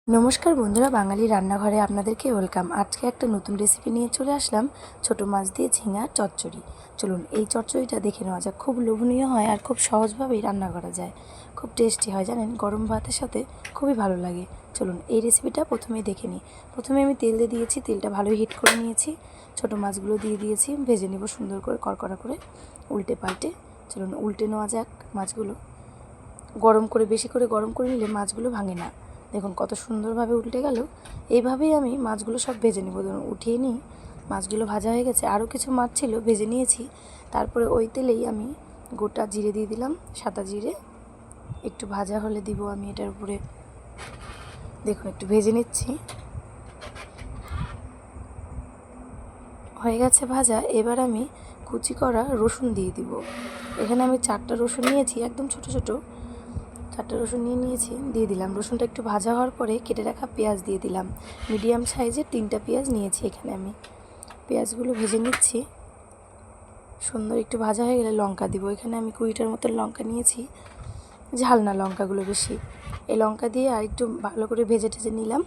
নমস্কার বন্ধুরা, বাঙালি রান্নাঘরে আপনাদেরকে ওয়েলকাম। আজকে একটা নতুন রেসিপি নিয়ে চলে আসলাম, ছোট মাছ দিয়ে ঝিঙার চচ্চড়ি। চলুন এই চচ্চড়িটা দেখে নেওয়া যাক। খুব লোভনীয় হয় আর খুব সহজভাবেই রান্না করা যায়, খুব টেস্টি হয় জানেন, গরম ভাতের সাথে খুবই ভালো লাগে। চলুন এই রেসিপিটা প্রথমেই দেখে নিই। প্রথমে আমি তেল দিয়ে দিয়েছি, তেলটা ভালোই হিট করে নিয়েছি। ছোট মাছগুলো দিয়ে দিয়েছি, ভেজে নেব সুন্দর করে কড়কড়া করে, উল্টে পাল্টে। চলুন উল্টে নেওয়া যাক মাছগুলো। গরম করে, বেশি করে গরম করে নিলে মাছগুলো ভাঙে না। দেখুন কত সুন্দরভাবে উল্টে গেল। এইভাবেই আমি মাছগুলো সব ভেজে নেব। ধরুন উঠিয়ে নিই, মাছগুলো ভাজা হয়ে গেছে। আরও কিছু মাছ ছিল, ভেজে নিয়েছি। তারপরে ওই তেলেই আমি গোটা জিরে দিয়ে দিলাম, সাদা জিরে। একটু ভাজা হলে দিব আমি এটার উপরে। দেখুন একটু ভেজে নিচ্ছি, হয়ে গেছে ভাজা। এবার আমি কুচি করা রসুন দিয়ে দিব। এখানে আমি 4টা রসুন নিয়েছি, একদম ছোট ছোট 4টা রসুন নিয়েছি, দিয়ে দিলাম। রসুনটা একটু ভাজা হওয়ার পরে কেটে রাখা পেঁয়াজ দিয়ে দিলাম। মিডিয়াম সাইজের 3টা পেঁয়াজ নিয়েছি এখানে আমি। পেঁয়াজগুলো ভেজে নিচ্ছি। সুন্দর একটু ভাজা হয়ে গেলে লঙ্কা দিব। এখানে আমি 20টার মতো লঙ্কা নিয়েছি, ঝাল না লঙ্কাগুলো বেশি। এই লঙ্কা দিয়ে আর একটু ভালো করে ভেজে টেজে নিলাম,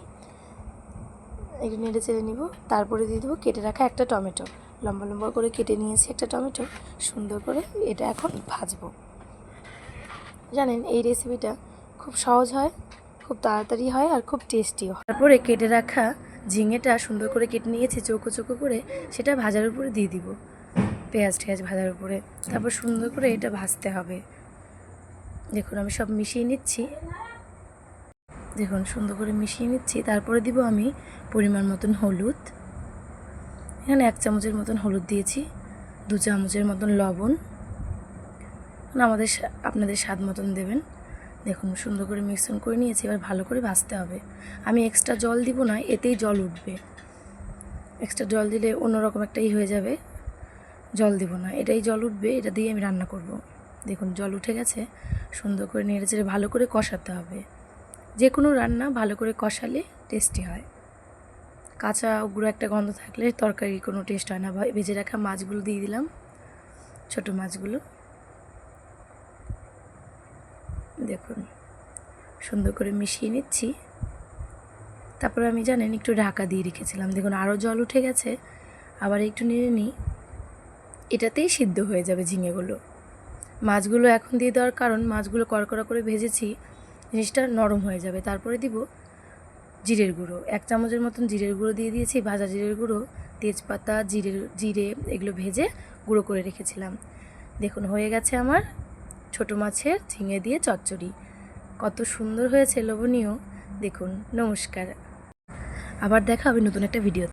একটু নেড়ে চেড়ে নিব। তারপরে দিয়ে দেবো কেটে রাখা একটা টমেটো, লম্বা লম্বা করে কেটে নিয়েছি একটা টমেটো। সুন্দর করে এটা এখন ভাজবো। জানেন এই রেসিপিটা খুব সহজ হয়, খুব তাড়াতাড়ি হয় আর খুব টেস্টিও। তারপরে কেটে রাখা ঝিঙেটা সুন্দর করে কেটে নিয়েছি চৌকো চৌকো করে, সেটা ভাজার উপরে দিয়ে দিব, পেঁয়াজ টেয়াজ ভাজার উপরে। তারপর সুন্দর করে এটা ভাজতে হবে। দেখুন আমি সব মিশিয়ে নিচ্ছি, দেখুন সুন্দর করে মিশিয়ে নিচ্ছি। তারপরে দিব আমি পরিমাণ মতন হলুদ। এখানে 1 চামচের মতন হলুদ দিয়েছি, 2 চামচের মতন লবণ, আপনাদের স্বাদ মতন দেবেন। দেখুন সুন্দর করে মিশ্রণ করে নিয়েছি। এবার ভালো করে ভাজতে হবে। আমি এক্সট্রা জল দিব না, এতেই জল উঠবে। এক্সট্রা জল দিলে অন্যরকম একটাই হয়ে যাবে। জল দিব না, এটাই জল উঠবে, এটা দিয়ে আমি রান্না করব। দেখুন জল উঠে গেছে। সুন্দর করে নেড়ে চেড়ে ভালো করে কষাতে হবে। যে কোনো রান্না ভালো করে কষালে টেস্টি হয়। কাঁচা গুঁড়ো একটা গন্ধ থাকলে তরকারি কোনো টেস্ট হয় না। ভেজে রাখা মাছগুলো দিয়ে দিলাম, ছোটো মাছগুলো। দেখুন সুন্দর করে মিশিয়ে নিচ্ছি। তারপরে আমি জানেন একটু ঢাকা দিয়ে রেখেছিলাম। দেখুন আরও জল উঠে গেছে। আবার একটু নেড়ে নিই, এটাতেই সিদ্ধ হয়ে যাবে ঝিঙেগুলো। মাছগুলো এখন দিয়ে দেওয়ার কারণ, মাছগুলো কড়কড়া করে ভেজেছি, জিনিসটা নরম হয়ে যাবে। তারপরে দিব জিরের গুঁড়ো, 1 চামচের মতন জিরের গুঁড়ো দিয়ে দিয়েছি। ভাজা জিরের গুঁড়ো, তেজপাতা, জিরে এগুলো ভেজে গুঁড়ো করে রেখেছিলাম। দেখুন হয়ে গেছে আমার ছোটো মাছের ঝিঙে দিয়ে চচ্চড়ি। কত সুন্দর হয়েছে, লোভনীয়। দেখুন নমস্কার, আবার দেখা হবে নতুন একটা ভিডিও।